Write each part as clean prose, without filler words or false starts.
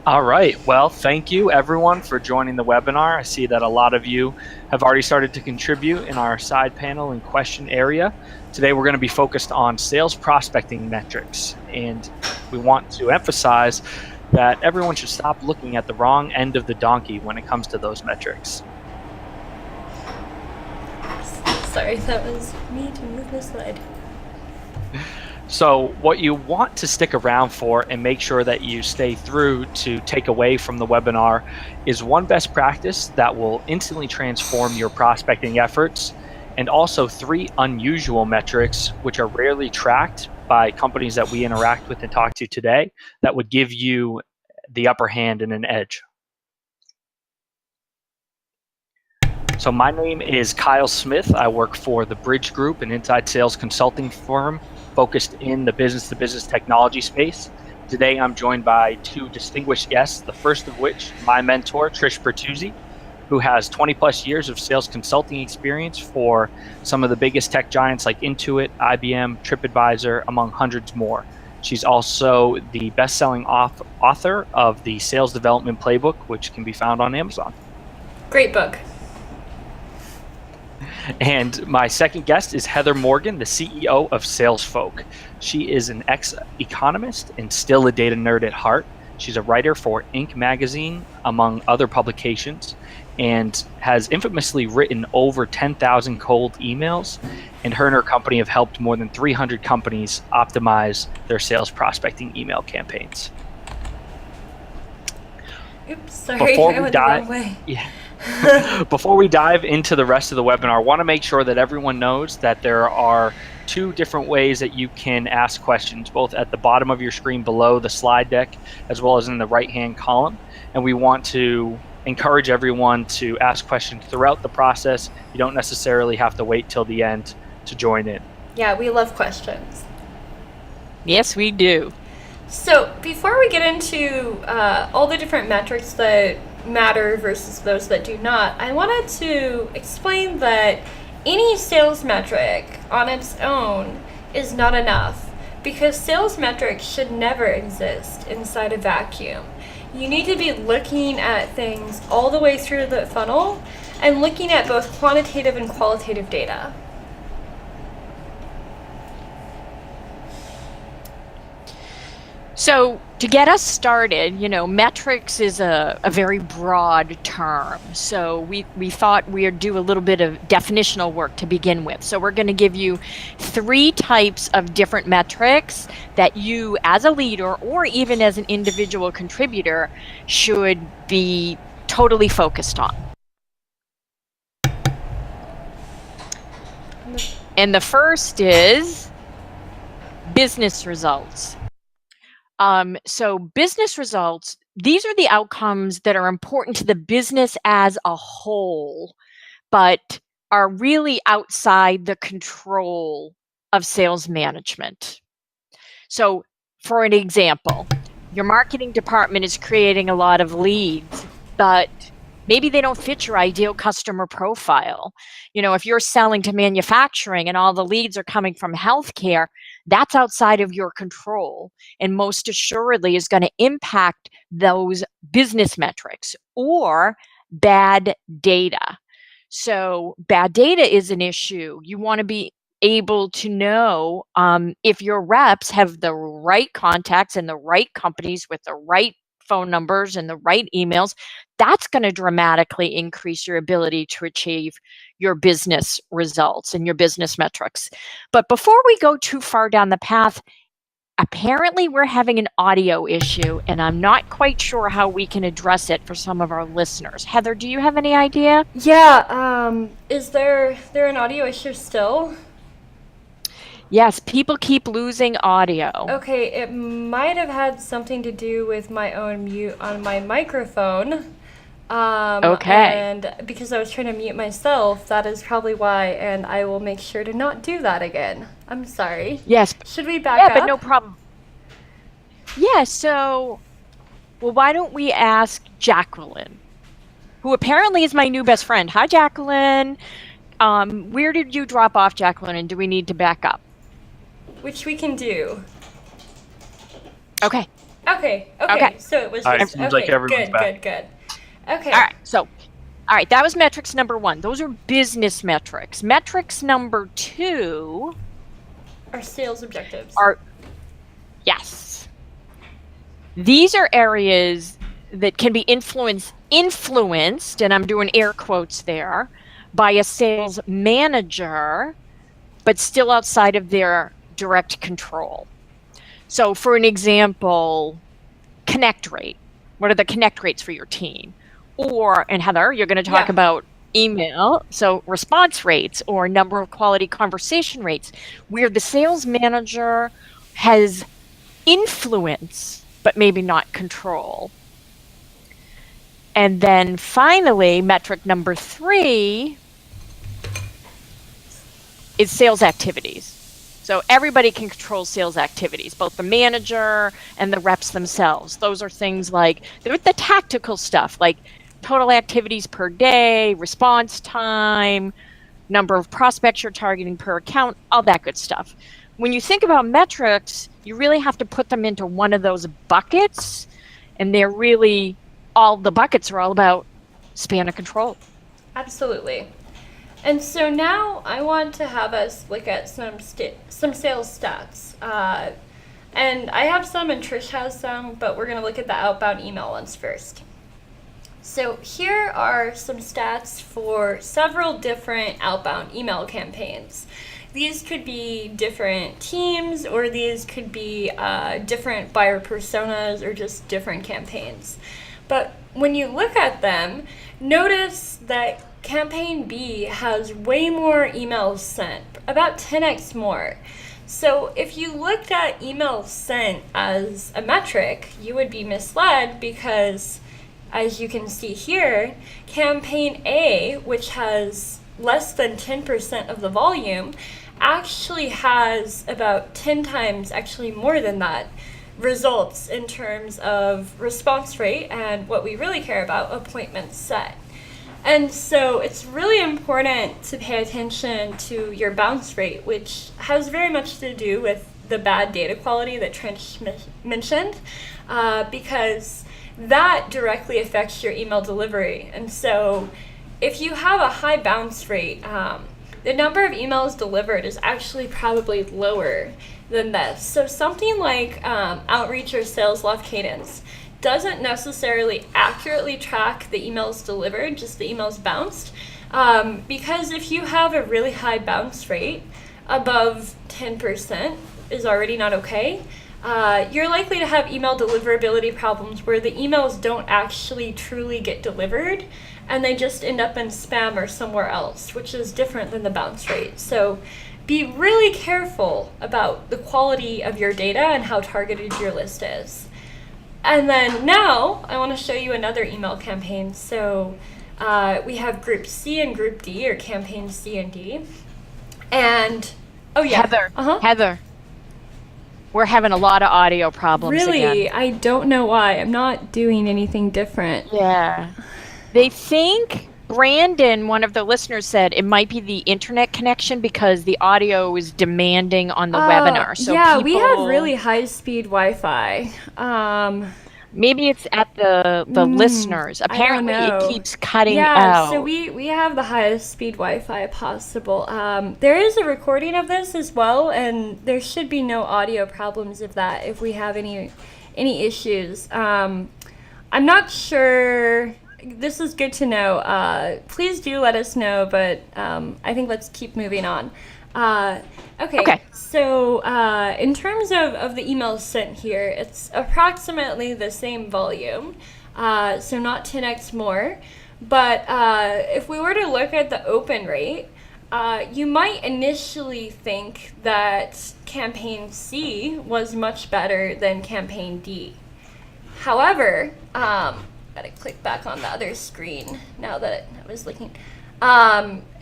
All right. Well, thank you everyone for joining the webinar. I see that a lot of you have already started to contribute in our side panel and question area. Today we're going to be focused on sales prospecting metrics, and we want to emphasize that everyone should stop looking at the wrong end of the donkey when it comes to those metrics. Sorry, that was me to move the slide. So what you want to stick around for and make sure that you stay through to take away from the webinar is one best practice that will instantly transform your prospecting efforts, and also 3 unusual metrics which are rarely tracked by companies that we interact with and talk to today that would give you the upper hand and an edge. So my name is Kyle Smith. I work for the Bridge Group, an inside sales consulting firm focused in the business-to-business technology space. Today, I'm joined by 2 distinguished guests, the first of which, my mentor, Trish Bertuzzi, who has 20 plus years of sales consulting experience for some of the biggest tech giants like Intuit, IBM, TripAdvisor, among hundreds more. She's also the best-selling author of the Sales Development Playbook, which can be found on Amazon. Great book. And my second guest is Heather Morgan, the CEO of SalesFolk. She is an ex-economist and still a data nerd at heart. She's a writer for Inc. magazine, among other publications, and has infamously written over 10,000 cold emails. And her company have helped more than 300 companies optimize their sales prospecting email campaigns. Oops, sorry, I went the wrong way. Yeah. Before we dive into the rest of the webinar, I want to make sure that everyone knows that there are 2 different ways that you can ask questions, both at the bottom of your screen below the slide deck, as well as in the right-hand column. And we want to encourage everyone to ask questions throughout the process. You don't necessarily have to wait till the end to join in. Yeah, we love questions. Yes, we do. So before we get into all the different metrics that matter versus those that do not, I wanted to explain that any sales metric on its own is not enough, because sales metrics should never exist inside a vacuum. You need to be looking at things all the way through the funnel and looking at both quantitative and qualitative data. So to get us started, metrics is a very broad term. So we thought we'd do a little bit of definitional work to begin with. So we're going to give you 3 types of different metrics that you as a leader or even as an individual contributor should be totally focused on. And the first is business results. So business results, these are the outcomes that are important to the business as a whole, but are really outside the control of sales management. So for an example, your marketing department is creating a lot of leads, but maybe they don't fit your ideal customer profile. If you're selling to manufacturing and all the leads are coming from healthcare, that's outside of your control, and most assuredly is going to impact those business metrics or bad data. So bad data is an issue. You want to be able to know if your reps have the right contacts and the right companies with the right phone numbers and the right emails. That's going to dramatically increase your ability to achieve your business results and your business metrics. But before we go too far down the path, apparently we're having an audio issue, and I'm not quite sure how we can address it for some of our listeners. Heather, do you have any idea? Yeah, is there an audio issue still? Yes, people keep losing audio. Okay, it might have had something to do with my own mute on my microphone. Okay. And because I was trying to mute myself, that is probably why, and I will make sure to not do that again. I'm sorry. Yes. Should we back up? Yeah, but no problem. Yeah, so, well, why don't we ask Jacqueline, who apparently is my new best friend. Hi, Jacqueline. Where did you drop off, Jacqueline, and do we need to back up? Which we can do. Okay. Okay. Okay. So it was All right, just seems like okay. everyone's Good. back. Okay. All right. So, all right, that was metrics number 1. Those are business metrics. Metrics number 2 Our sales objectives. are, yes, these are areas that can be influenced, and I'm doing air quotes there, by a sales manager, but still outside of their direct control. So, for an example, connect rate. What are the connect rates for your team? Or, and Heather, you're going to talk about email, so response rates or number of quality conversation rates, where the sales manager has influence, but maybe not control. And then finally, metric number 3 is sales activities. So everybody can control sales activities, both the manager and the reps themselves. Those are things like the tactical stuff, like total activities per day, response time, number of prospects you're targeting per account, all that good stuff. When you think about metrics, you really have to put them into one of those buckets, and they're really all the buckets are all about span of control. Absolutely. And so now I want to have us look at some sales stats. And I have some and Trish has some, but we're going to look at the outbound email ones first. So here are some stats for several different outbound email campaigns. These could be different teams, or these could be different buyer personas, or just different campaigns. But when you look at them, notice that campaign B has way more emails sent, about 10x more. So if you looked at emails sent as a metric, you would be misled because, as you can see here, campaign A, which has less than 10% of the volume, actually has about 10 times, actually more than that, results in terms of response rate and what we really care about, appointments set. And so it's really important to pay attention to your bounce rate, which has very much to do with the bad data quality that Trish mentioned, because that directly affects your email delivery. And so if you have a high bounce rate, the number of emails delivered is actually probably lower than this. So something like Outreach or Sales Loft Cadence doesn't necessarily accurately track the emails delivered, just the emails bounced, because if you have a really high bounce rate, above 10% is already not okay. You're likely to have email deliverability problems where the emails don't actually truly get delivered and they just end up in spam or somewhere else, which is different than the bounce rate. So be really careful about the quality of your data and how targeted your list is. And then now I want to show you another email campaign. So we have group C and group D, or campaign C and D. And oh yeah, Heather, we're having a lot of audio problems really? again. I don't know why. I'm not doing anything different. Yeah. They think, Brandon, one of the listeners, said it might be the internet connection because the audio is demanding on the webinar. So yeah, we have really high-speed Wi-Fi. Maybe it's at the listeners. Apparently, it keeps cutting out. Yeah, so we have the highest speed Wi-Fi possible. There is a recording of this as well, and there should be no audio problems of that if we have any issues. I'm not sure. This is good to know. Please do let us know, but I think let's keep moving on. Okay. So in terms of the emails sent here, it's approximately the same volume, so not 10x more. But if we were to look at the open rate, you might initially think that campaign C was much better than campaign D. However, gotta click back on the other screen now that I was looking.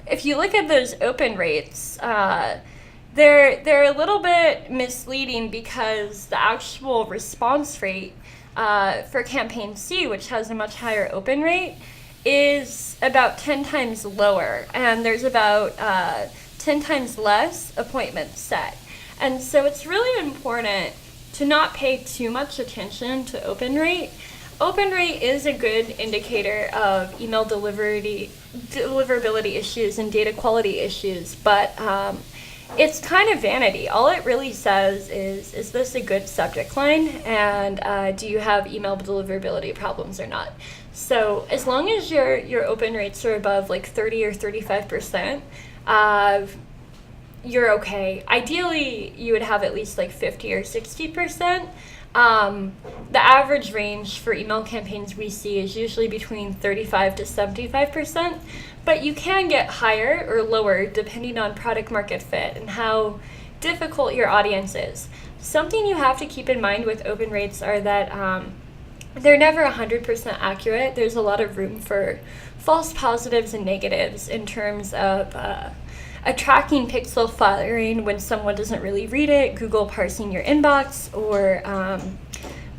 If you look at those open rates, they're a little bit misleading because the actual response rate for campaign C, which has a much higher open rate, is about 10 times lower, and there's about 10 times less appointments set. And so it's really important to not pay too much attention to open rate. Open rate is a good indicator of email deliverability issues and data quality issues, but it's kind of vanity. All it really says is this a good subject line, and do you have email deliverability problems or not? So as long as your open rates are above like 30 or 35%, you're okay. Ideally, you would have at least like 50 or 60%. The average range for email campaigns we see is usually between 35 to 75%, but you can get higher or lower depending on product market fit and how difficult your audience is. Something you have to keep in mind with open rates are that they're never 100% accurate. There's a lot of room for false positives and negatives in terms of a tracking pixel firing when someone doesn't really read it, Google parsing your inbox, or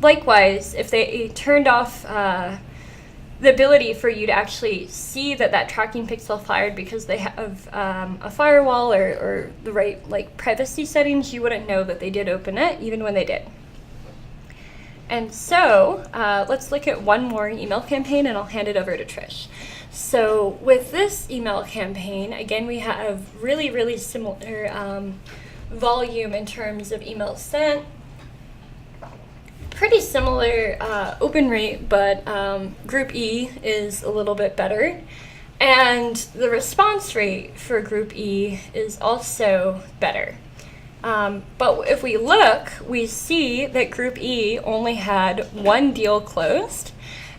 likewise, if they turned off the ability for you to actually see that tracking pixel fired because they have a firewall or the right like privacy settings, you wouldn't know that they did open it even when they did. And so let's look at one more email campaign and I'll hand it over to Trish. So with this email campaign, again, we have really, really similar volume in terms of emails sent. Pretty similar open rate, but Group E is a little bit better. And the response rate for Group E is also better. But if we look, we see that Group E only had one deal closed,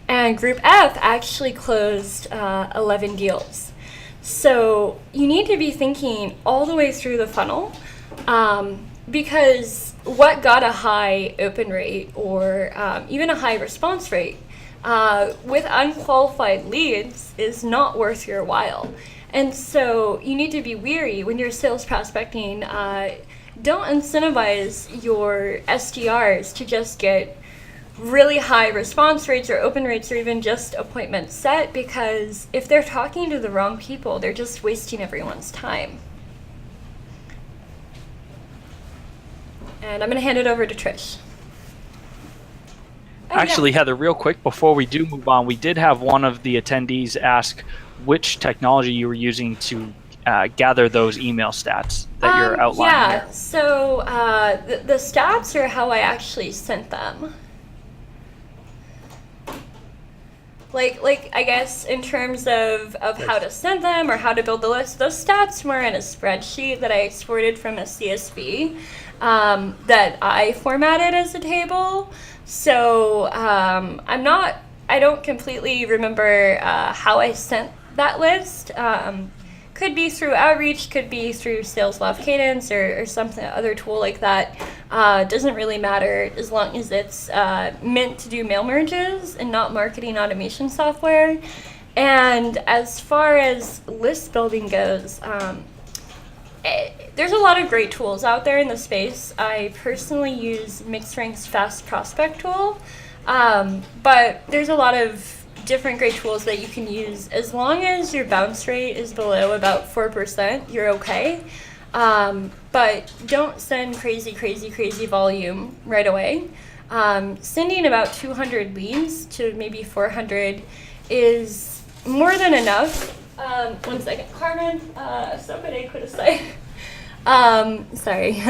and Group F actually closed 11 deals. So you need to be thinking all the way through the funnel, because what got a high open rate or even a high response rate with unqualified leads is not worth your while. And so you need to be wary when you're sales prospecting. Don't incentivize your SDRs to just get really high response rates or open rates or even just appointments set, because if they're talking to the wrong people, they're just wasting everyone's time. And I'm going to hand it over to Trish. Actually, Heather, real quick, before we do move on, we did have one of the attendees ask which technology you were using to gather those email stats that you're outlining here. So the stats are how I actually sent them. Like I guess in terms of how to send them or how to build the list, those stats were in a spreadsheet that I exported from a CSV that I formatted as a table. So I don't completely remember how I sent that list. Could be through Outreach, could be through Sales Love Cadence or something other tool like that. Doesn't really matter as long as it's meant to do mail merges and not marketing automation software. And as far as list building goes, there's a lot of great tools out there in the space. I personally use MixRank's Fast Prospect tool, but there's a lot of different great tools that you can use. As long as your bounce rate is below about 4%, you're okay. But don't send crazy volume right away. Sending about 200 leads to maybe 400 is more than enough. 1 second, Carmen, somebody could have said. Sorry.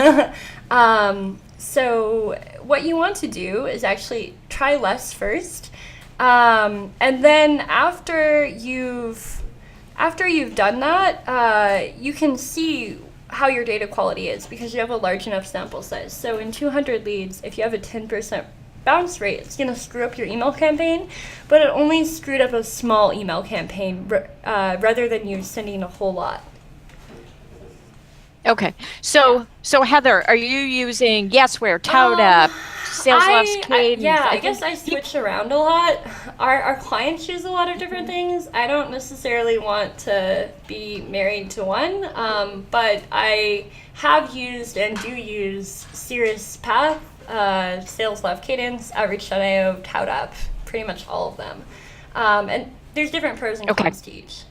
So what you want to do is actually try less first. And then after you've done that, you can see how your data quality is because you have a large enough sample size. So in 200 leads, if you have a 10% bounce rate, it's going to screw up your email campaign, but it only screwed up a small email campaign rather than you sending a whole lot. Okay, so Heather, are you using Yesware, Toda, Sales Love's Cadence? I guess I switch around a lot. Our clients use a lot of different things. I don't necessarily want to be married to one, but I have used and do use Cirrus Path, Sales Love Cadence, Outreach.io, Toda, pretty much all of them. And there's different pros and cons to each.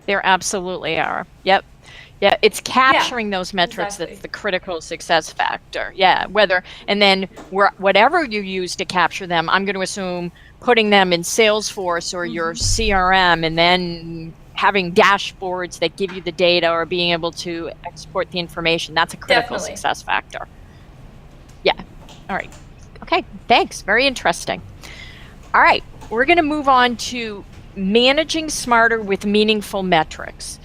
There absolutely are. Yep. Yeah, it's capturing those metrics exactly. that's the critical success factor. Yeah, and then whatever you use to capture them, I'm going to assume putting them in Salesforce or your CRM, and then having dashboards that give you the data or being able to export the information. That's a critical Definitely. success factor. Yeah. All right. Okay. Thanks. Very interesting. All right. We're going to move on to managing smarter with meaningful metrics.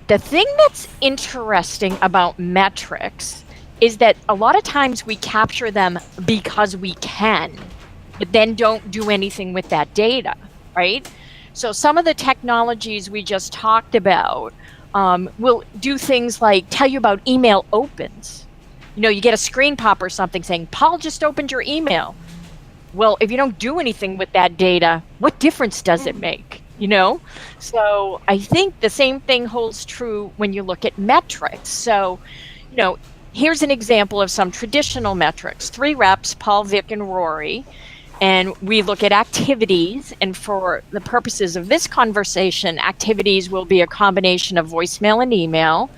The thing that's interesting about metrics is that a lot of times we capture them because we can, but then don't do anything with that data, right? So some of the technologies we just talked about will do things like tell you about email opens. You get a screen pop or something saying, Paul just opened your email. Well, if you don't do anything with that data, what difference does it make? So I think the same thing holds true when you look at metrics. So, here's an example of some traditional metrics. 3 reps, Paul, Vic, and Rory. And we look at activities. And for the purposes of this conversation, activities will be a combination of voicemail and email.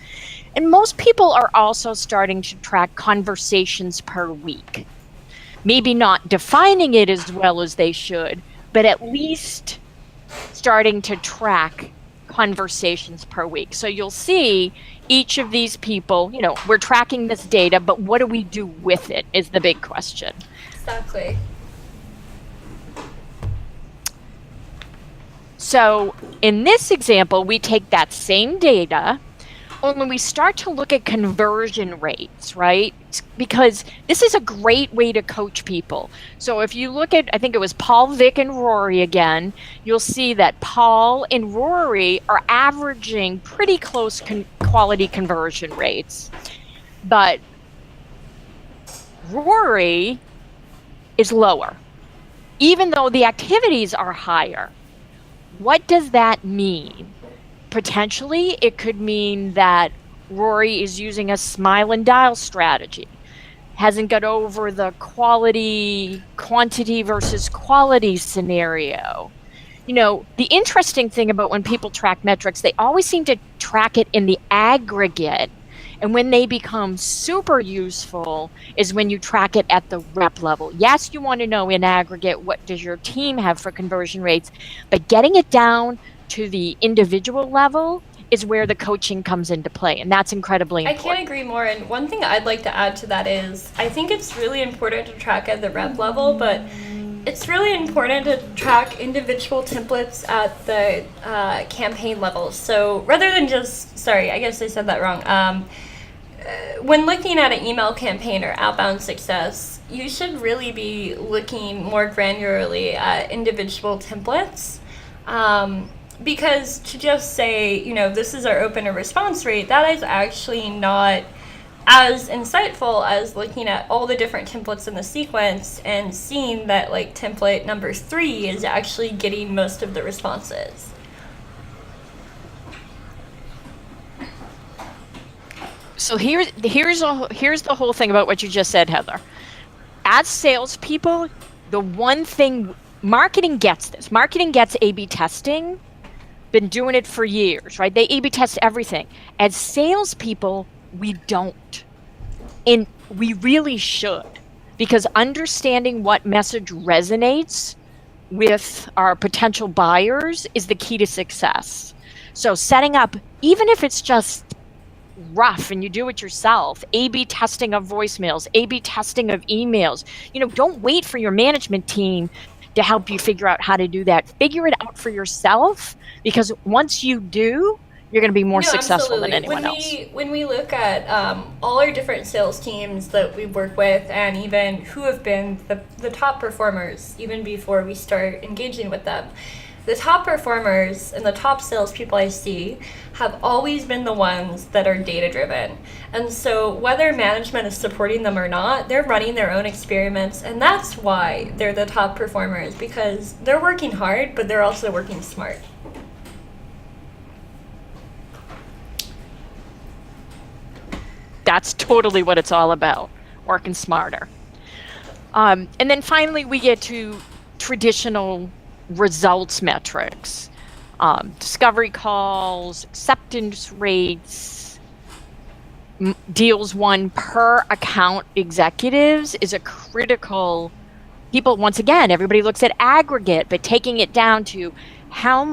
And most people are also starting to track conversations per week. Maybe not defining it as well as they should, but at least starting to track conversations per week. So you'll see each of these people, we're tracking this data, but what do we do with it is the big question. Exactly. So in this example, we take that same data, only we start to look at conversion rates, right? Because this is a great way to coach people. So if you look at, I think it was Paul, Vic, and Rory again, you'll see that Paul and Rory are averaging pretty close quality conversion rates. But Rory is lower, even though the activities are higher. What does that mean? Potentially, it could mean that Rory is using a smile and dial strategy, hasn't got over the quantity versus quality scenario. The interesting thing about when people track metrics, they always seem to track it in the aggregate. And when they become super useful is when you track it at the rep level. Yes, you want to know in aggregate, what does your team have for conversion rates, but getting it down to the individual level is where the coaching comes into play, and that's incredibly important. I can't agree more, and one thing I'd like to add to that is I think it's really important to track at the rep level, but it's really important to track individual templates at the campaign level. So rather than just, sorry, I guess I said that wrong. When looking at an email campaign or outbound success, you should really be looking more granularly at individual templates. Because to just say, this is our open response rate, that is actually not as insightful as looking at all the different templates in the sequence and seeing that template number 3 is actually getting most of the responses. So here's the whole thing about what you just said, Heather. As salespeople, the one thing marketing gets this. Marketing gets A/B testing. Been doing it for years, right? They A/B test everything. As salespeople, we don't. And we really should, because understanding what message resonates with our potential buyers is the key to success. So setting up, even if it's just rough and you do it yourself, A/B testing of voicemails, A/B testing of emails, don't wait for your management team to help you figure out how to do that. Figure it out for yourself, because once you do, you're going to be more successful than anyone else. When we look at all our different sales teams that we work with, and even who have been the top performers, even before we start engaging with them, the top performers and the top salespeople I see have always been the ones that are data-driven. And so whether management is supporting them or not, they're running their own experiments, and that's why they're the top performers, because they're working hard, but they're also working smart. That's totally what it's all about, working smarter. And then finally, we get to traditional results metrics, discovery calls, acceptance rates, deals won per account executives is a critical. People, once again, everybody looks at aggregate, but taking it down to how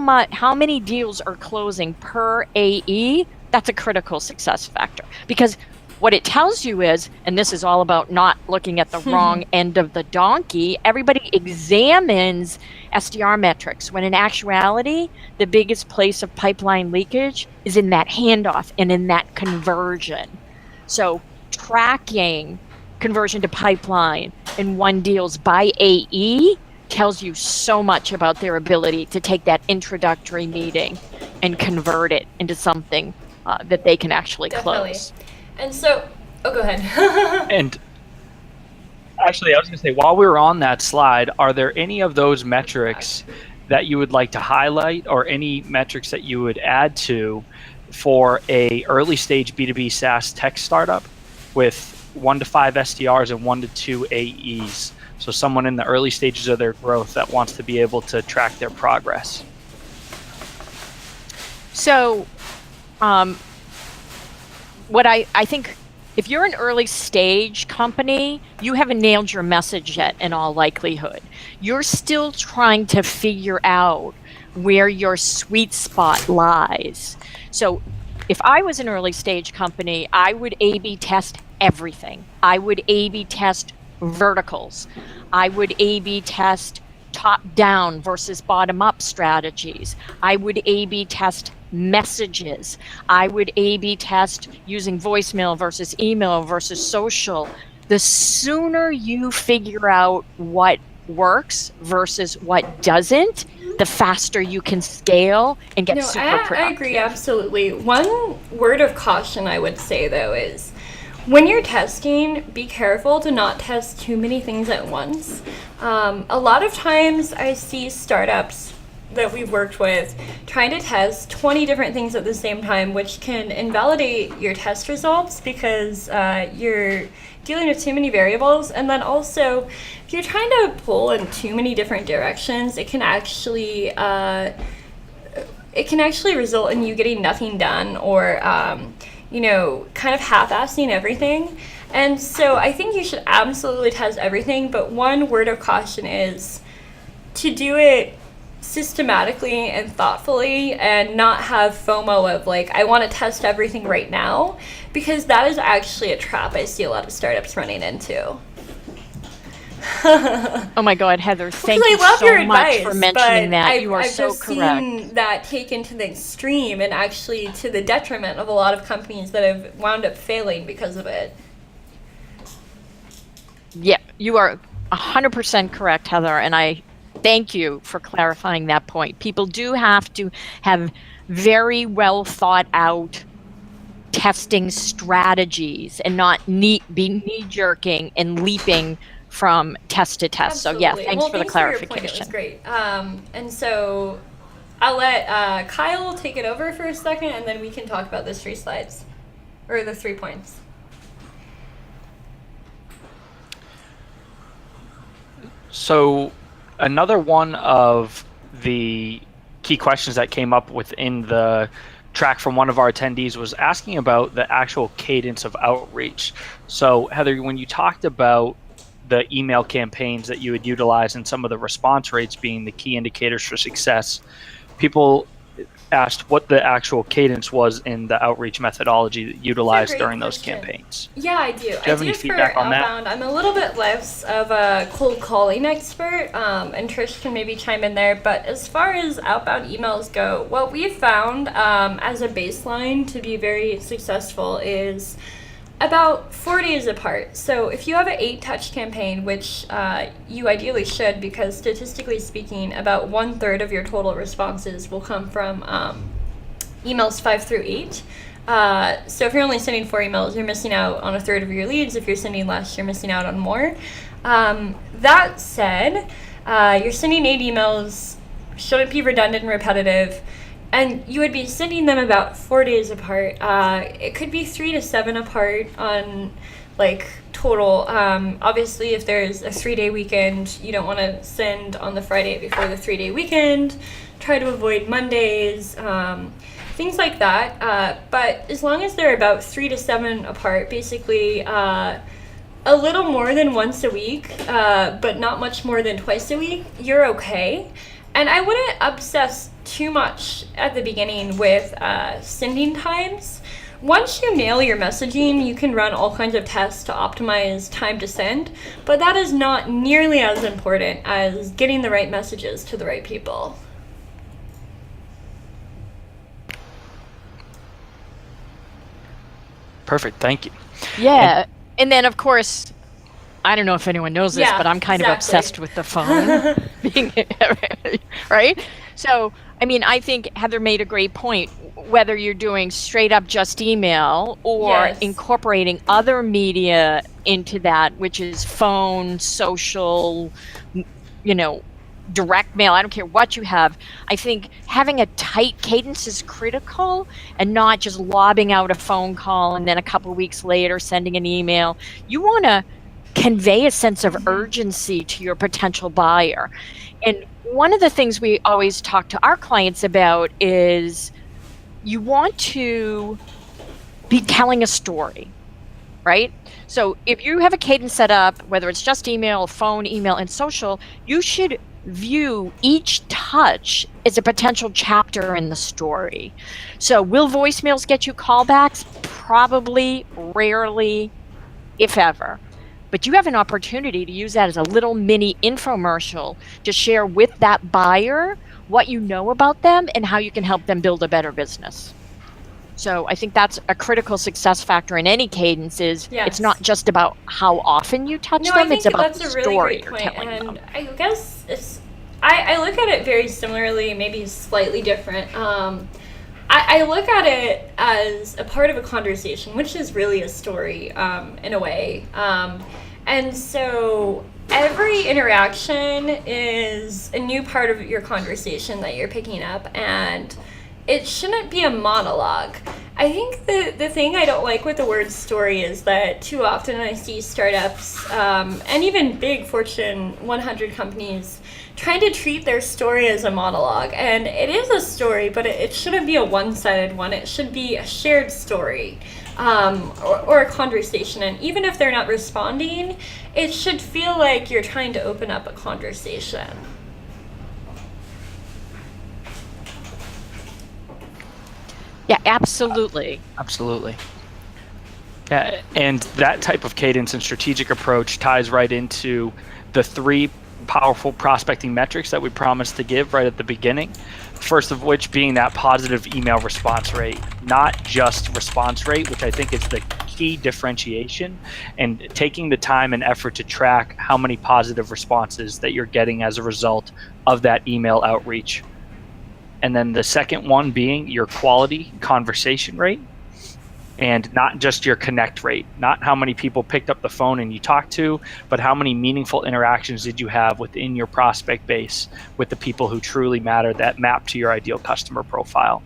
many deals are closing per AE, that's a critical success factor. Because what it tells you is, and this is all about not looking at the wrong end of the donkey, everybody examines SDR metrics, when in actuality, the biggest place of pipeline leakage is in that handoff and in that conversion. So tracking conversion to pipeline and won deals by AE tells you so much about their ability to take that introductory meeting and convert it into something that they can actually close. And so, go ahead. And actually, I was going to say, while we were on that slide, are there any of those metrics that you would like to highlight, or any metrics that you would add to for a early stage B2B SaaS tech startup with 1 to 5 SDRs and 1 to 2 AEs? So someone in the early stages of their growth that wants to be able to track their progress. So, what I think, if you're an early stage company, you haven't nailed your message yet in all likelihood. You're still trying to figure out where your sweet spot lies. So if I was an early stage company, I would A/B test everything. I would A/B test verticals. I would A/B test top-down versus bottom-up strategies. I would A/B test messages. I would A/B test using voicemail versus email versus social. The sooner you figure out what works versus what doesn't, the faster you can scale and get super productive. I agree, absolutely. One word of caution I would say, though, is when you're testing, be careful to not test too many things at once. A lot of times I see startups that we've worked with trying to test 20 different things at the same time, which can invalidate your test results because you're dealing with too many variables. And then also, if you're trying to pull in too many different directions, it can actually result in you getting nothing done, or kind of half-assing everything. And so I think you should absolutely test everything, but one word of caution is to do it systematically and thoughtfully, and not have FOMO of like, I want to test everything right now, because that is actually a trap I see a lot of startups running into. Oh my God, Heather, thank you so much for mentioning that. You are so correct. I've seen that taken to the extreme, and actually to the detriment of a lot of companies that have wound up failing because of it. Yeah, you are 100% correct, Heather, and I thank you for clarifying that point. People do have to have very well thought out testing strategies and not be knee-jerking and leaping from test to test. Absolutely. So yeah, thanks for the clarification. For your point. It was great. And so I'll let Kyle take it over for a second, and then we can talk about those 3 slides, or the 3 points. So another one of the key questions that came up within the track from one of our attendees was asking about the actual cadence of outreach. So Heather, when you talked about the email campaigns that you would utilize and some of the response rates being the key indicators for success, people asked what the actual cadence was in the outreach methodology that utilized during those campaigns. Yeah, I do. Do you have any feedback on Outbound, that? I'm a little bit less of a cold calling expert, and Trish can maybe chime in there. But as far as outbound emails go, what we've found as a baseline to be very successful is about 4 days apart. So if you have an 8-touch campaign, which you ideally should, because statistically speaking, about 1/3 of your total responses will come from emails 5 through 8. So if you're only sending 4 emails, you're missing out on 1/3 of your leads. If you're sending less, you're missing out on more. That said, you're sending 8 emails, shouldn't be redundant and repetitive. And you would be sending them about 4 days apart. It could be 3 to 7 apart on total. Obviously, if there's a 3-day weekend, you don't want to send on the Friday before the 3-day weekend. Try to avoid Mondays. things like that. But as long as they're about 3 to 7 apart, basically a little more than once a week, but not much more than twice a week, you're okay. And I wouldn't obsess too much at the beginning with sending times. Once you nail your messaging, you can run all kinds of tests to optimize time to send, but that is not nearly as important as getting the right messages to the right people. Perfect. Thank you. Yeah. And then, of course, I don't know if anyone knows this, Yeah, but I'm kind of exactly. obsessed with the phone. Right? So, I mean, I think Heather made a great point. Whether you're doing straight up just email or Yes. incorporating other media into that, which is phone, social, direct mail, I don't care what you have. I think having a tight cadence is critical, and not just lobbing out a phone call and then a couple of weeks later sending an email. You want to convey a sense of urgency to your potential buyer. And one of the things we always talk to our clients about is you want to be telling a story, right? So if you have a cadence set up, whether it's just email, phone, email, and social, you should view each touch as a potential chapter in the story. So will voicemails get you callbacks? Probably, rarely, if ever. But you have an opportunity to use that as a little mini infomercial to share with that buyer what you know about them and how you can help them build a better business. So I think that's a critical success factor in any cadence is it's not just about how often you touch them, it's about the story you're telling them. And I guess I look at it very similarly, maybe slightly different. I look at it as a part of a conversation, which is really a story in a way. And so every interaction is a new part of your conversation that you're picking up, and it shouldn't be a monologue. I think the thing I don't like with the word story is that too often I see startups and even big Fortune 100 companies trying to treat their story as a monologue. And it is a story, but it shouldn't be a one-sided one. It should be a shared story or a conversation. And even if they're not responding, it should feel like you're trying to open up a conversation. Yeah, absolutely. Absolutely. Yeah, and that type of cadence and strategic approach ties right into the 3 powerful prospecting metrics that we promised to give right at the beginning. First of which being that positive email response rate, not just response rate, which I think is the key differentiation, and taking the time and effort to track how many positive responses that you're getting as a result of that email outreach. And then the second one being your quality conversation rate, and not just your connect rate, not how many people picked up the phone and you talked to, but how many meaningful interactions did you have within your prospect base with the people who truly matter that map to your ideal customer profile.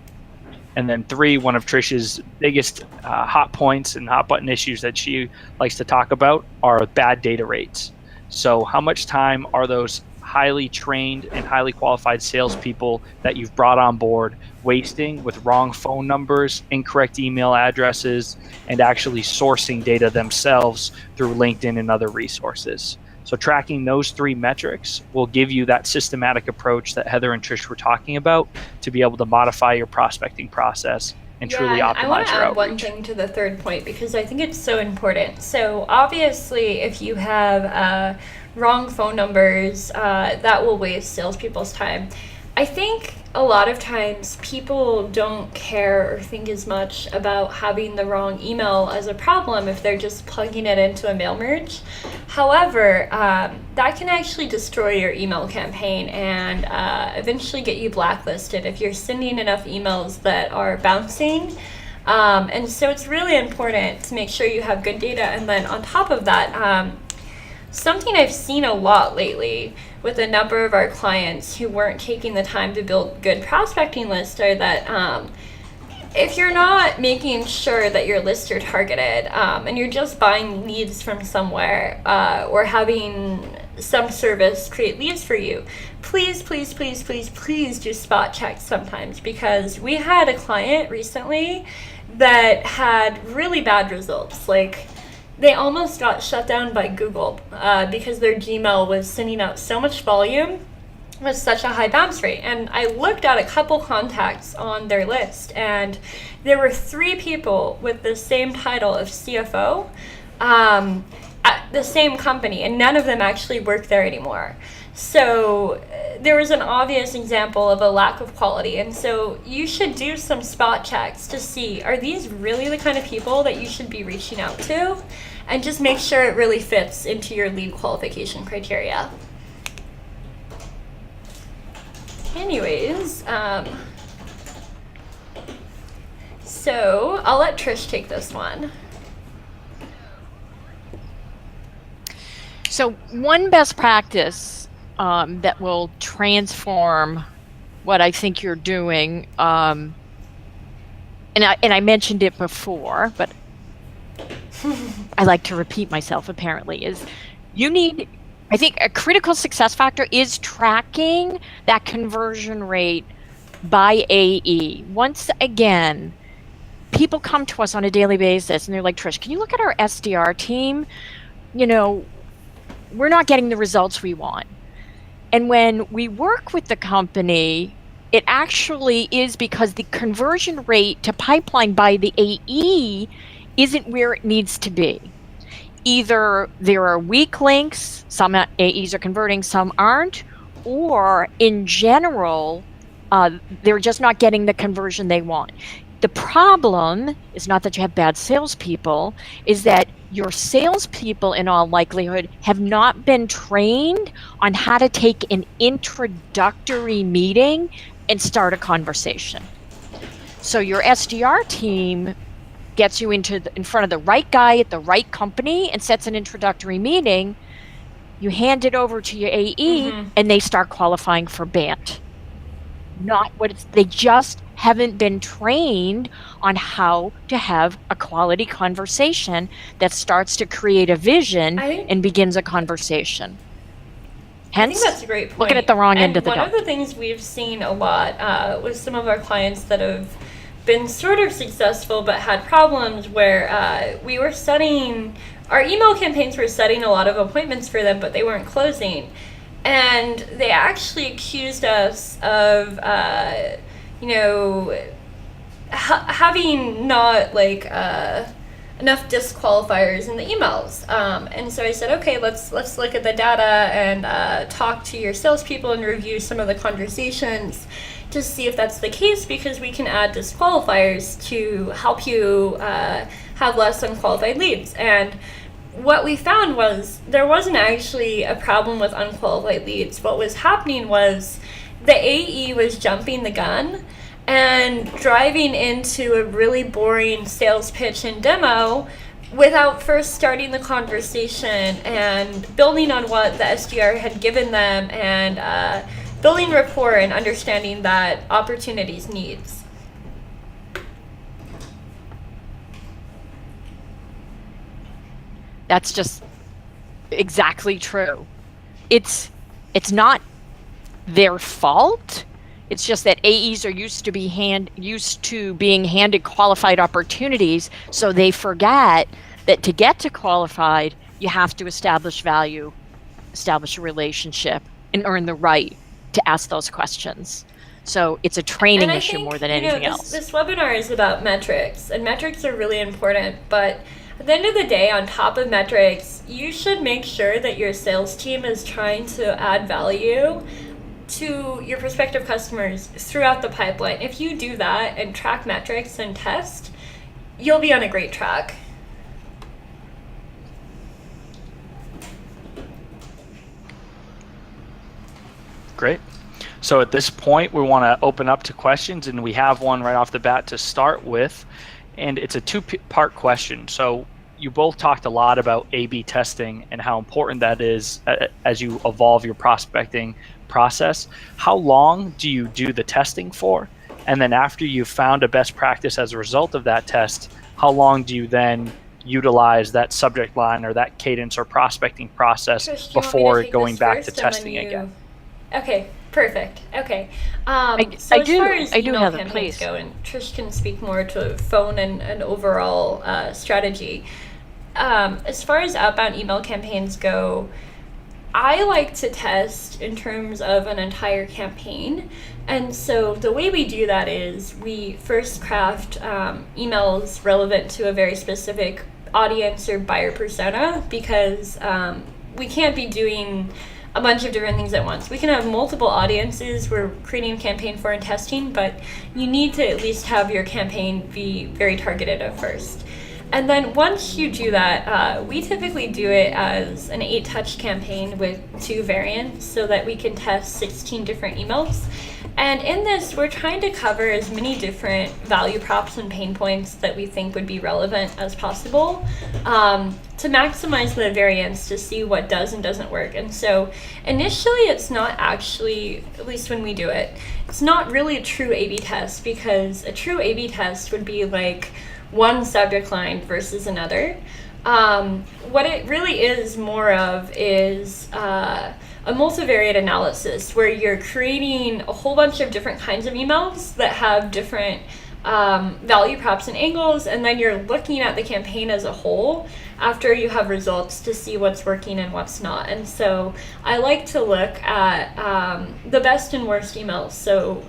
And then 3, one of Trish's biggest hot points and hot button issues that she likes to talk about are bad data rates. So how much time are those highly trained and highly qualified salespeople that you've brought on board wasting with wrong phone numbers, incorrect email addresses, and actually sourcing data themselves through LinkedIn and other resources? So tracking those 3 metrics will give you that systematic approach that Heather and Trish were talking about to be able to modify your prospecting process and truly optimize I want to your add outreach. one thing to the third point because I think it's so important. So obviously, if you have wrong phone numbers, that will waste salespeople's time. I think a lot of times people don't care or think as much about having the wrong email as a problem if they're just plugging it into a mail merge. However, that can actually destroy your email campaign and eventually get you blacklisted if you're sending enough emails that are bouncing. And so it's really important to make sure you have good data. And then on top of that, something I've seen a lot lately with a number of our clients who weren't taking the time to build good prospecting lists are that if you're not making sure that your lists are targeted and you're just buying leads from somewhere or having some service create leads for you, please, please, please, please, please do spot checks sometimes, because we had a client recently that had really bad results. Like, they almost got shut down by Google because their Gmail was sending out so much volume with such a high bounce rate. And I looked at a couple contacts on their list, and there were 3 people with the same title of CFO at the same company, and none of them actually work there anymore. So there was an obvious example of a lack of quality. And so you should do some spot checks to see, are these really the kind of people that you should be reaching out to? And just make sure it really fits into your lead qualification criteria. Anyways, so I'll let Trish take this one. So one best practice that will transform what I think you're doing, and I mentioned it before, but I like to repeat myself apparently, is I think a critical success factor is tracking that conversion rate by AE. Once again, people come to us on a daily basis and they're like, Trish, can you look at our SDR team? We're not getting the results we want. And when we work with the company, it actually is because the conversion rate to pipeline by the AE isn't where it needs to be. Either there are weak links, some AEs are converting, some aren't, or in general, they're just not getting the conversion they want. The problem is not that you have bad salespeople, is that your salespeople, in all likelihood, have not been trained on how to take an introductory meeting and start a conversation. So your SDR team gets you in front of the right guy at the right company and sets an introductory meeting. You hand it over to your AE, and they start qualifying for BANT. They just haven't been trained on how to have a quality conversation that starts to create a vision and begins a conversation. Hence, I think that's a great point. Looking at the wrong end of the One duck. of the things we've seen a lot with some of our clients that have been sort of successful but had problems where we were our email campaigns were setting a lot of appointments for them, but they weren't closing. And they actually accused us of, having not enough disqualifiers in the emails. And so I said, okay, let's look at the data and talk to your salespeople and review some of the conversations to see if that's the case, because we can add disqualifiers to help you have less unqualified leads. And what we found was there wasn't actually a problem with unqualified leads. What was happening was the AE was jumping the gun and driving into a really boring sales pitch and demo without first starting the conversation and building on what the SDR had given them and building rapport and understanding that opportunities needs. That's just exactly true. It's not their fault. It's just that AEs are used to being handed qualified opportunities, so they forget that to get to qualified, you have to establish value, establish a relationship, and earn the right to ask those questions. So it's a training issue more than anything else. This webinar is about metrics, and metrics are really important, but at the end of the day, on top of metrics, you should make sure that your sales team is trying to add value to your prospective customers throughout the pipeline. If you do that and track metrics and test, you'll be on a great track. Great. So at this point, we want to open up to questions, and we have one right off the bat to start with. And it's a two-part question. So you both talked a lot about A/B testing and how important that is as you evolve your prospecting process. How long do you do the testing for? And then after you've found a best practice as a result of that test, how long do you then utilize that subject line or that cadence or prospecting process Trish, do you want me to before take going this back to first, and then testing you... again. Okay, perfect. Okay. I So as do. far as I do, email Heather, campaigns please. go, and Trish can speak more to phone and overall strategy. As far as outbound email campaigns go, I like to test in terms of an entire campaign. And so the way we do that is we first craft emails relevant to a very specific audience or buyer persona, because we can't be doing a bunch of different things at once. We can have multiple audiences we're creating a campaign for and testing, but you need to at least have your campaign be very targeted at first. And then once you do that, we typically do it as an 8-touch campaign with 2 variants so that we can test 16 different emails. And in this, we're trying to cover as many different value props and pain points that we think would be relevant as possible, to maximize the variance to see what does and doesn't work. And so initially, it's not actually, at least when we do it, it's not really a true A/B test, because a true A/B test would be like one subject line versus another. What it really is more of is a multivariate analysis, where you're creating a whole bunch of different kinds of emails that have different value props and angles, and then you're looking at the campaign as a whole after you have results to see what's working and what's not. And so I like to look at the best and worst emails, so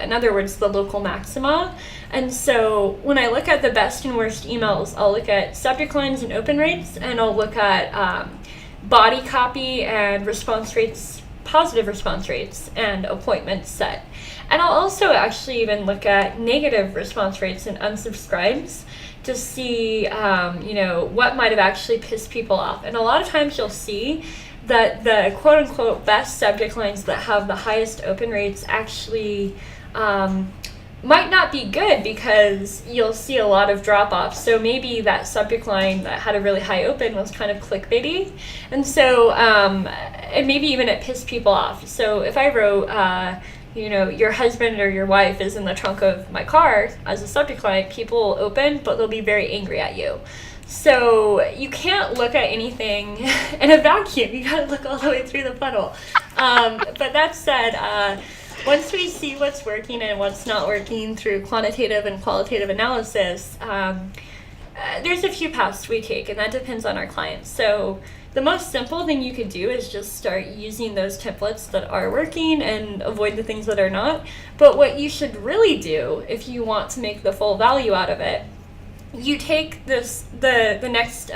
in other words, the local maxima. And so when I look at the best and worst emails, I'll look at subject lines and open rates, and I'll look at body copy and response rates, positive response rates, and appointments set. And I'll also actually even look at negative response rates and unsubscribes to see, what might have actually pissed people off. And a lot of times you'll see that the quote-unquote best subject lines that have the highest open rates actually might not be good, because you'll see a lot of drop-offs. So maybe that subject line that had a really high open was kind of clickbaity, and so and maybe even it pissed people off. So if I wrote your husband or your wife is in the trunk of my car as a subject line, people will open, but they'll be very angry at you. So you can't look at anything in a vacuum. You gotta look all the way through the funnel. But that said, once we see what's working and what's not working through quantitative and qualitative analysis, there's a few paths we take, and that depends on our clients. So the most simple thing you could do is just start using those templates that are working and avoid the things that are not. But what you should really do, if you want to make the full value out of it, you take the next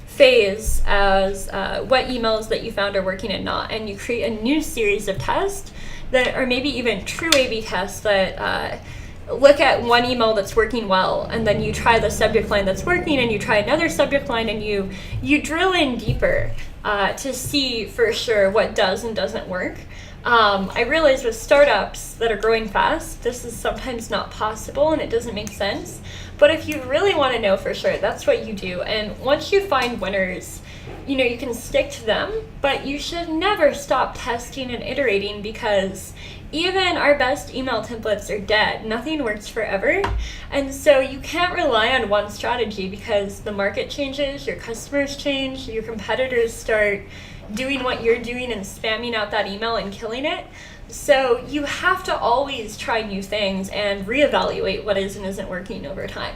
phase as what emails that you found are working and not, and you create a new series of tests that are maybe even true A/B tests that look at one email that's working well, and then you try the subject line that's working, and you try another subject line, and you drill in deeper to see for sure what does and doesn't work. I realize with startups that are growing fast, this is sometimes not possible and it doesn't make sense. But if you really want to know for sure, that's what you do. And once you find winners, you can stick to them, but you should never stop testing and iterating, because even our best email templates are dead. Nothing works forever. And so you can't rely on one strategy, because the market changes, your customers change, your competitors start doing what you're doing and spamming out that email and killing it. So you have to always try new things and reevaluate what is and isn't working over time.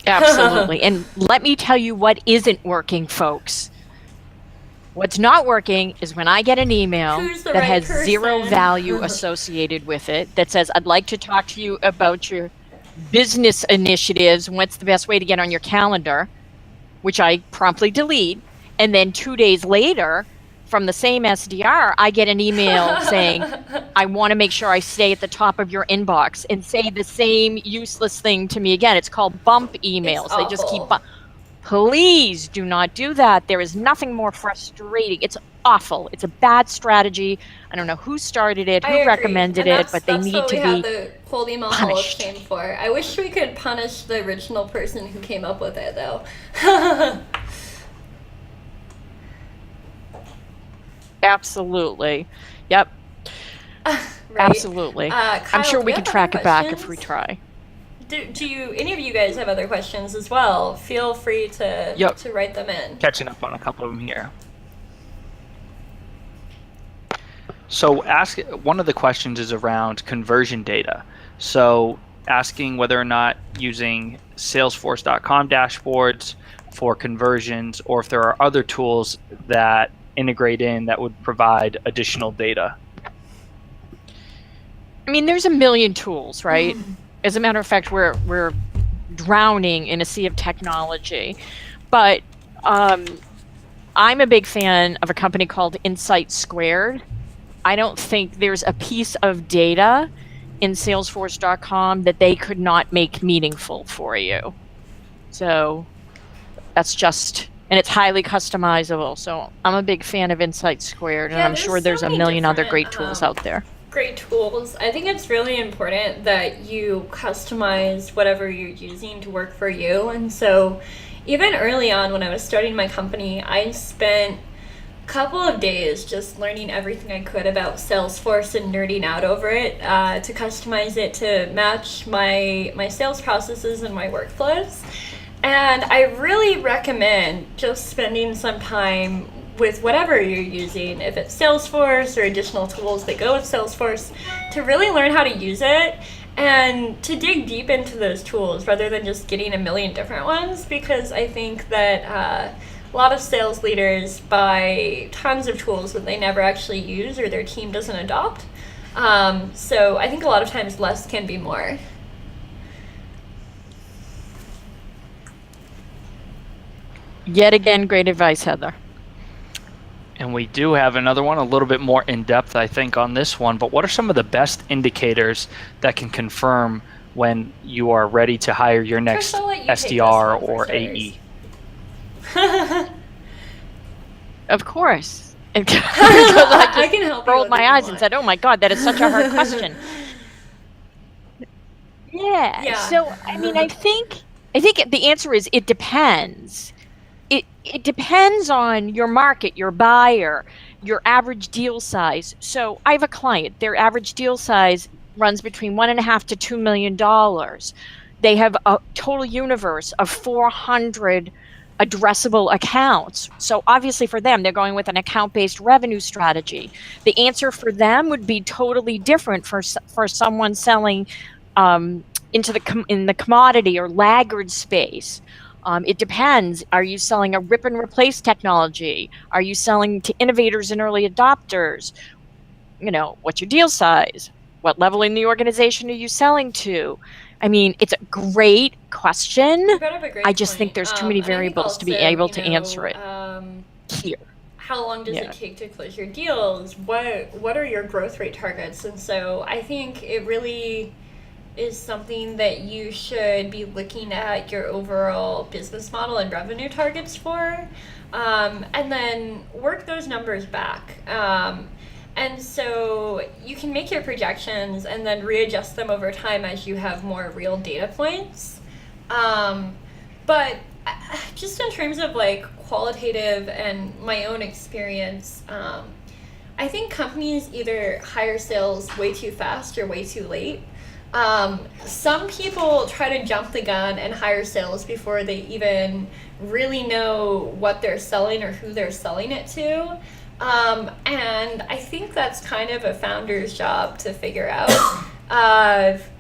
Absolutely. And let me tell you what isn't working, folks. What's not working is when I get an email that right has person? zero value associated with it, that says, I'd like to talk to you about your business initiatives and what's the best way to get on your calendar, which I promptly delete. And then 2 days later, from the same SDR, I get an email saying, I want to make sure I stay at the top of your inbox, and say the same useless thing to me again. It's called bump emails. They just keep Please do not do that. There is nothing more frustrating. It's awful. It's a bad strategy. I don't know who started it, who recommended it, but they need to be That's what we have the cold email Hall of punished. Shame for. I wish we could punish the original person who came up with it, though. Absolutely. Yep. Right. Absolutely. Kyle, I'm sure do we you can have track other it back if we questions? try. Do you any of you guys have other questions as well? Feel free to Yep. to write them in. Catching up on a couple of them here. So one of the questions is around conversion data. So asking whether or not using Salesforce.com dashboards for conversions, or if there are other tools that integrate in that would provide additional data. I mean, there's a million tools, right? As a matter of fact, we're drowning in a sea of technology. But I'm a big fan of a company called Insight Squared. I don't think there's a piece of data in Salesforce.com that they could not make meaningful for you. So that's just, and it's highly customizable. So I'm a big fan of Insight Squared, and Yeah, I'm sure there's there's so a many million other different, great tools out there. Great tools. I think it's really important that you customize whatever you're using to work for you. And so even early on when I was starting my company, I spent a couple of days just learning everything I could about Salesforce and nerding out over it to customize it to match my sales processes and my workflows. And I really recommend just spending some time with whatever you're using, if it's Salesforce or additional tools that go with Salesforce, to really learn how to use it and to dig deep into those tools rather than just getting a million different ones, because I think that a lot of sales leaders buy tons of tools that they never actually use or their team doesn't adopt. So I think a lot of times less can be more. Yet again, great advice, Heather. And we do have another one, a little bit more in depth, I think, on this one. But what are some of the best indicators that can confirm when you are ready to hire your next I'll let you take this SDR one for or starters. AE? Of course. I I can help you rolled with my it if you eyes and want. said, "Oh my God, that is such a hard question." Yeah. So I mean, I think the answer is it depends. It depends on your market, your buyer, your average deal size. So I have a client. Their average deal size runs between $1.5 to $2 million. They have a total universe of 400 addressable accounts. So obviously for them, they're going with an account-based revenue strategy. The answer for them would be totally different for someone selling in the commodity or laggard space. It depends. Are you selling a rip and replace technology? Are you selling to innovators and early adopters? What's your deal size? What level in the organization are you selling to? I mean, it's a great question. You brought up a great I just point. think there's too many And I think variables to be also, able to answer it here. How long does Yeah. it take to close your deals? What are your growth rate targets? And so I think it really is something that you should be looking at your overall business model and revenue targets for, and then work those numbers back. And so you can make your projections and then readjust them over time as you have more real data points. But just in terms of like qualitative and my own experience, I think companies either hire sales way too fast or way too late. Some people try to jump the gun and hire sales before they even really know what they're selling or who they're selling it to. And I think that's kind of a founder's job to figure out.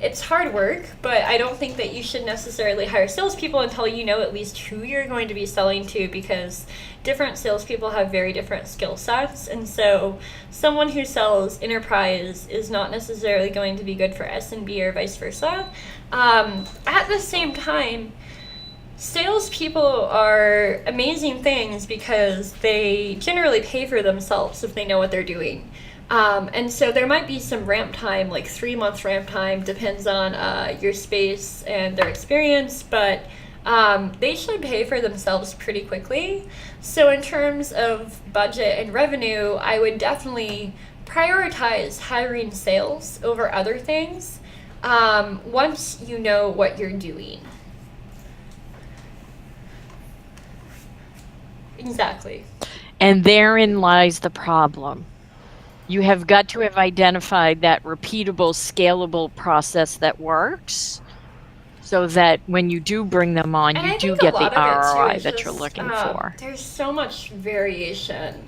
It's hard work, but I don't think that you should necessarily hire salespeople until you know at least who you're going to be selling to, because different salespeople have very different skill sets. And so someone who sells enterprise is not necessarily going to be good for SMB or vice versa. At the same time, salespeople are amazing things because they generally pay for themselves if they know what they're doing. And so there might be some ramp time, like 3 months ramp time, depends on your space and their experience, but they should pay for themselves pretty quickly. So in terms of budget and revenue, I would definitely prioritize hiring sales over other things once you know what you're doing. Exactly. And therein lies the problem. You have got to have identified that repeatable, scalable process that works. so that when you do bring them on, And you I do think a get the lot of it too ROI is that you're just looking for. there's so much variation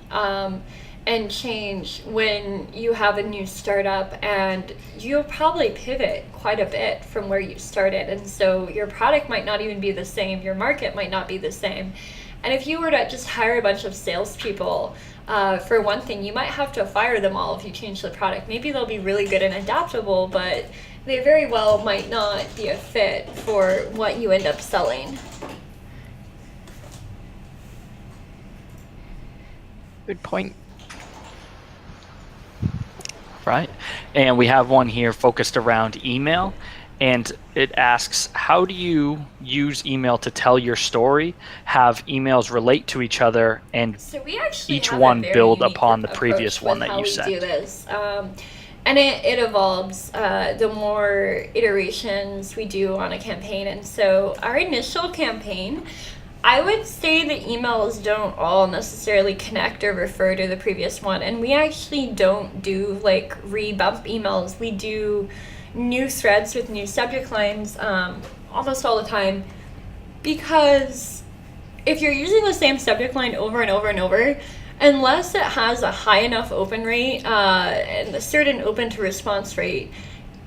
and change when you have a new startup, and you'll probably pivot quite a bit from where you started. And so your product might not even be the same, your market might not be the same. And if you were to just hire a bunch of salespeople, for one thing, you might have to fire them all if you change the product. Maybe they'll be really good and adaptable, but they very well might not be a fit for what you end up selling. Good point. Right. And we have one here focused around email. And it asks, how do you use email to tell your story, have emails relate to each other, and So we actually each have one a very build unique upon the approach previous one with that how you we sent? do this. And it evolves the more iterations we do on a campaign. And so our initial campaign, I would say the emails don't all necessarily connect or refer to the previous one. And we actually don't do like rebump emails. We do new threads with new subject lines almost all the time, because if you're using the same subject line over and over and over, unless it has a high enough open rate and a certain open to response rate,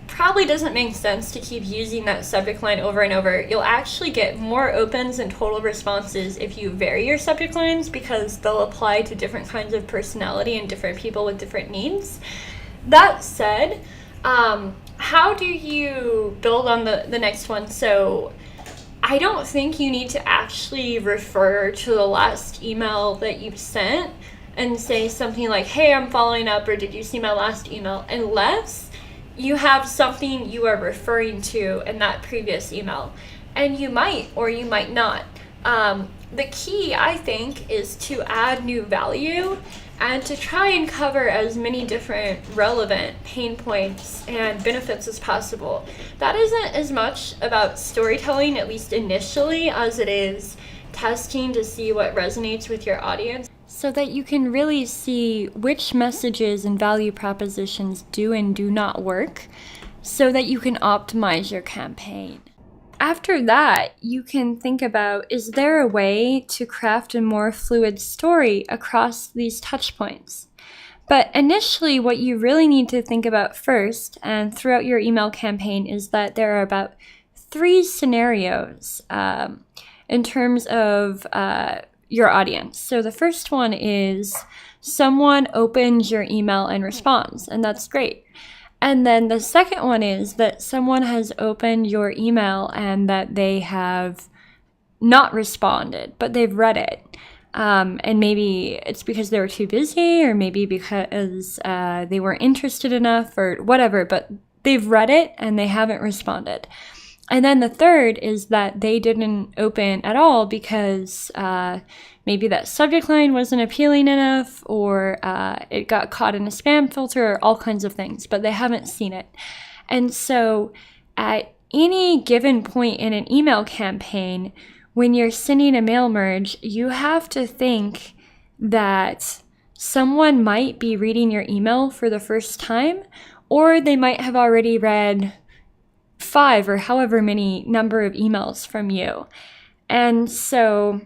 probably doesn't make sense to keep using that subject line over and over. You'll actually get more opens and total responses if you vary your subject lines, because they'll apply to different kinds of personality and different people with different needs. That said, how do you build on the next one? So I don't think you need to actually refer to the last email that you sent and say something like, hey, I'm following up, or did you see my last email? Unless you have something you are referring to in that previous email. And you might or you might not. The key, I think, is to add new value and to try and cover as many different relevant pain points and benefits as possible. That isn't as much about storytelling, at least initially, as it is testing to see what resonates with your audience, so that you can really see which messages and value propositions do and do not work, so that you can optimize your campaign. After that, you can think about, is there a way to craft a more fluid story across these touch points? But initially, what you really need to think about first and throughout your email campaign is that there are about 3 scenarios in terms of your audience. So the first one is someone opens your email and responds, and that's great. And then the second one is that someone has opened your email and that they have not responded, but they've read it. And maybe it's because they were too busy, or maybe because they weren't interested enough, or whatever, but they've read it and they haven't responded. And then the third is that they didn't open at all because maybe that subject line wasn't appealing enough, or it got caught in a spam filter, or all kinds of things, but they haven't seen it. And so at any given point in an email campaign, when you're sending a mail merge, you have to think that someone might be reading your email for the first time, or they might have already read 5 or however many number of emails from you. And so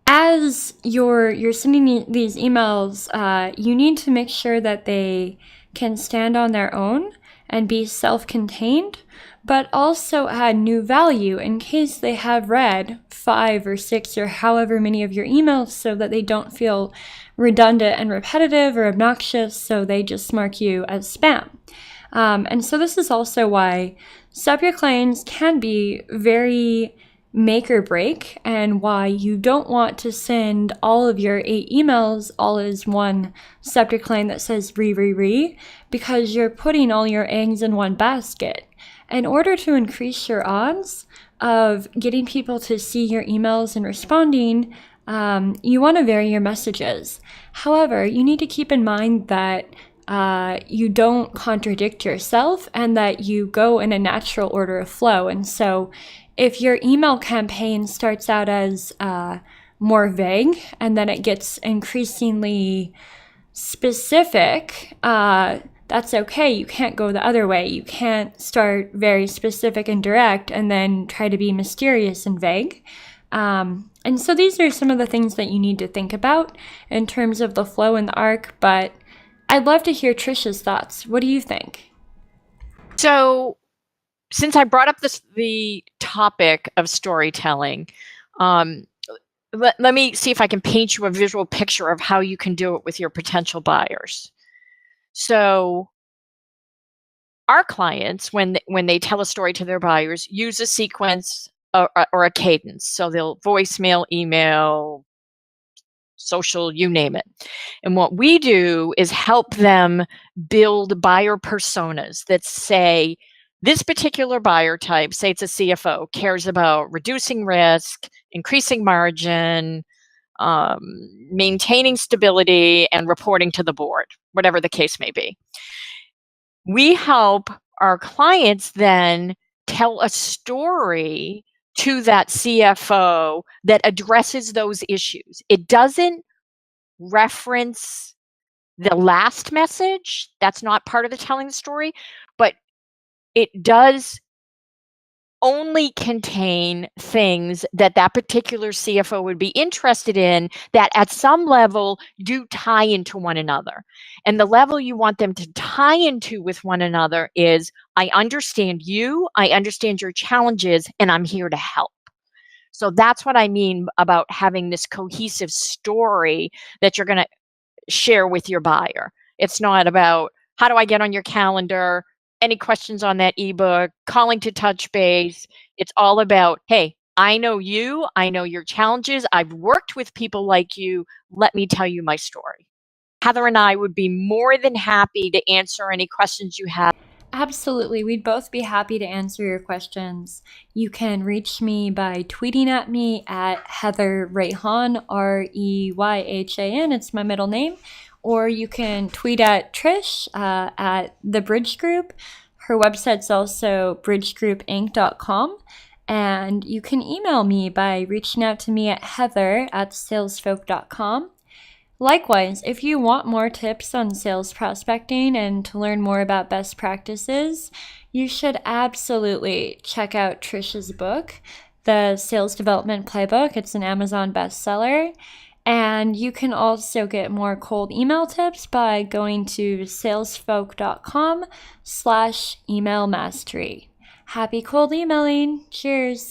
as you're sending these emails, you need to make sure that they can stand on their own and be self-contained, but also add new value in case they have read 5 or 6 or however many of your emails, so that they don't feel redundant and repetitive or obnoxious, so they just mark you as spam. And so this is also why subject lines can be very make or break, and why you don't want to send all of your 8 emails all as one subject line that says re, because you're putting all your eggs in one basket. In order to increase your odds of getting people to see your emails and responding, you want to vary your messages. However, you need to keep in mind that you don't contradict yourself, and that you go in a natural order of flow. And so if your email campaign starts out as more vague, and then it gets increasingly specific, that's okay. You can't go the other way. You can't start very specific and direct and then try to be mysterious and vague. And so these are some of the things that you need to think about in terms of the flow and the arc, but I'd love to hear Trisha's thoughts. What do you think? So, since I brought up the topic of storytelling, let me see if I can paint you a visual picture of how you can do it with your potential buyers. So, our clients, when they tell a story to their buyers, use a sequence or a cadence. So they'll voicemail, email, social, you name it. And what we do is help them build buyer personas that say, this particular buyer type, say it's a CFO, cares about reducing risk, increasing margin, maintaining stability, and reporting to the board, whatever the case may be. We help our clients then tell a story to that CFO that addresses those issues. It doesn't reference the last message. That's not part of the telling the story, but it does only contain things that particular CFO would be interested in that at some level do tie into one another. And the level you want them to tie into with one another is, I understand you, I understand your challenges, and I'm here to help. So that's what I mean about having this cohesive story that you're going to share with your buyer. It's not about, how do I get on your calendar? Any questions on that ebook, calling to touch base. It's all about, hey, I know you, I know your challenges. I've worked with people like you. Let me tell you my story. Heather and I would be more than happy to answer any questions you have. Absolutely. We'd both be happy to answer your questions. You can reach me by tweeting at me at Heather Reyhan, Reyhan. It's my middle name. Or you can tweet at Trish at the Bridge Group. Her website's also bridgegroupinc.com. And you can email me by reaching out to me at heather@salesfolk.com. Likewise, if you want more tips on sales prospecting and to learn more about best practices, you should absolutely check out Trisha's book, The Sales Development Playbook. It's an Amazon bestseller. And you can also get more cold email tips by going to salesfolk.com/email mastery. Happy cold emailing. Cheers.